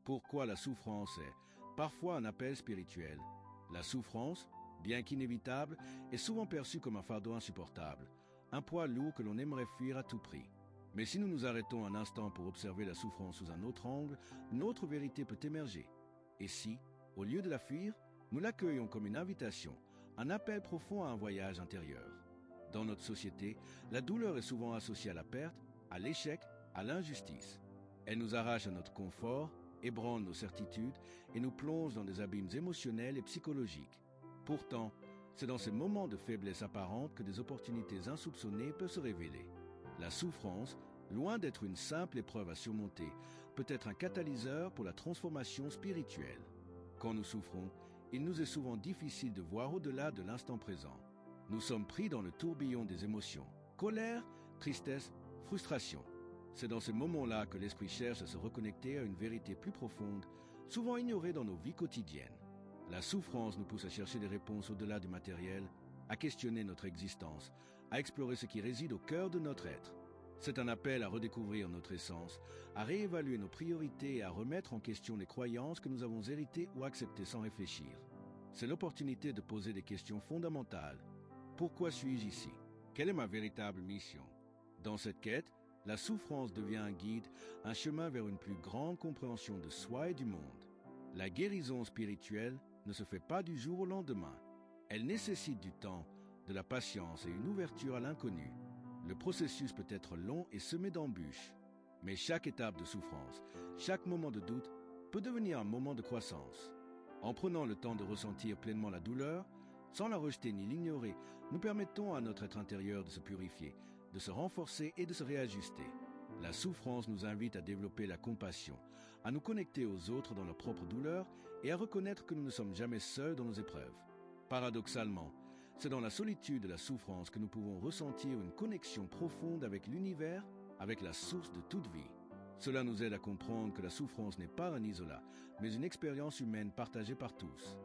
Pourquoi la souffrance est parfois un appel spirituel. La souffrance, bien qu'inévitable, est souvent perçue comme un fardeau insupportable, un poids lourd que l'on aimerait fuir à tout prix. Mais si nous nous arrêtons un instant pour observer la souffrance sous un autre angle, notre vérité peut émerger. Et si, au lieu de la fuir, nous l'accueillons comme une invitation, un appel profond à un voyage intérieur. Dans notre société, la douleur est souvent associée à la perte, à l'échec, à l'injustice. Elle nous arrache à notre confort, ébranle nos certitudes et nous plonge dans des abîmes émotionnels et psychologiques. Pourtant, c'est dans ces moments de faiblesse apparente que des opportunités insoupçonnées peuvent se révéler. La souffrance, loin d'être une simple épreuve à surmonter, peut être un catalyseur pour la transformation spirituelle. Quand nous souffrons, il nous est souvent difficile de voir au-delà de l'instant présent. Nous sommes pris dans le tourbillon des émotions, colère, tristesse, frustration. C'est dans ces moments-là que l'esprit cherche à se reconnecter à une vérité plus profonde, souvent ignorée dans nos vies quotidiennes. La souffrance nous pousse à chercher des réponses au-delà du matériel, à questionner notre existence, à explorer ce qui réside au cœur de notre être. C'est un appel à redécouvrir notre essence, à réévaluer nos priorités et à remettre en question les croyances que nous avons héritées ou acceptées sans réfléchir. C'est l'opportunité de poser des questions fondamentales. Pourquoi suis-je ici? Quelle est ma véritable mission? Dans cette quête, la souffrance devient un guide, un chemin vers une plus grande compréhension de soi et du monde. La guérison spirituelle ne se fait pas du jour au lendemain. Elle nécessite du temps, de la patience et une ouverture à l'inconnu. Le processus peut être long et semé d'embûches. Mais chaque étape de souffrance, chaque moment de doute peut devenir un moment de croissance. En prenant le temps de ressentir pleinement la douleur, sans la rejeter ni l'ignorer, nous permettons à notre être intérieur de se purifier, de se renforcer et de se réajuster. La souffrance nous invite à développer la compassion, à nous connecter aux autres dans leur propre douleur et à reconnaître que nous ne sommes jamais seuls dans nos épreuves. Paradoxalement, c'est dans la solitude de la souffrance que nous pouvons ressentir une connexion profonde avec l'univers, avec la source de toute vie. Cela nous aide à comprendre que la souffrance n'est pas un isolat, mais une expérience humaine partagée par tous.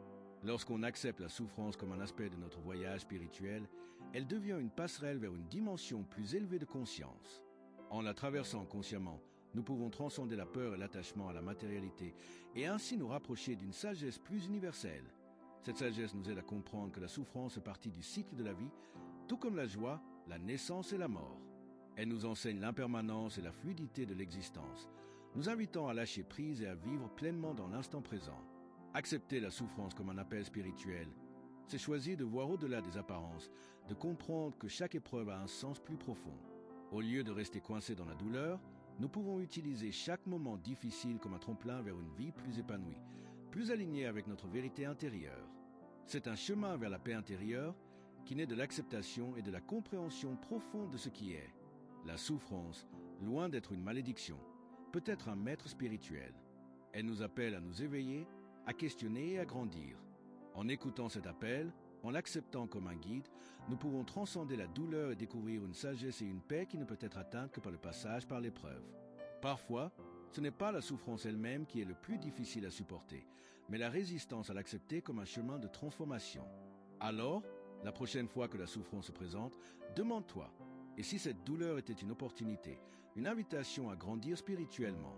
Lorsqu'on accepte la souffrance comme un aspect de notre voyage spirituel, elle devient une passerelle vers une dimension plus élevée de conscience. En la traversant consciemment, nous pouvons transcender la peur et l'attachement à la matérialité et ainsi nous rapprocher d'une sagesse plus universelle. Cette sagesse nous aide à comprendre que la souffrance fait partie du cycle de la vie, tout comme la joie, la naissance et la mort. Elle nous enseigne l'impermanence et la fluidité de l'existence, nous invitant à lâcher prise et à vivre pleinement dans l'instant présent. Accepter la souffrance comme un appel spirituel, c'est choisir de voir au-delà des apparences, de comprendre que chaque épreuve a un sens plus profond. Au lieu de rester coincé dans la douleur, nous pouvons utiliser chaque moment difficile comme un tremplin vers une vie plus épanouie, plus alignée avec notre vérité intérieure. C'est un chemin vers la paix intérieure qui naît de l'acceptation et de la compréhension profonde de ce qui est. La souffrance, loin d'être une malédiction, peut être un maître spirituel. Elle nous appelle à nous éveiller, à questionner et à grandir. En écoutant cet appel, en l'acceptant comme un guide, nous pouvons transcender la douleur et découvrir une sagesse et une paix qui ne peut être atteinte que par le passage par l'épreuve. Parfois, ce n'est pas la souffrance elle-même qui est le plus difficile à supporter, mais la résistance à l'accepter comme un chemin de transformation. Alors, la prochaine fois que la souffrance se présente, demande-toi, et si cette douleur était une opportunité, une invitation à grandir spirituellement?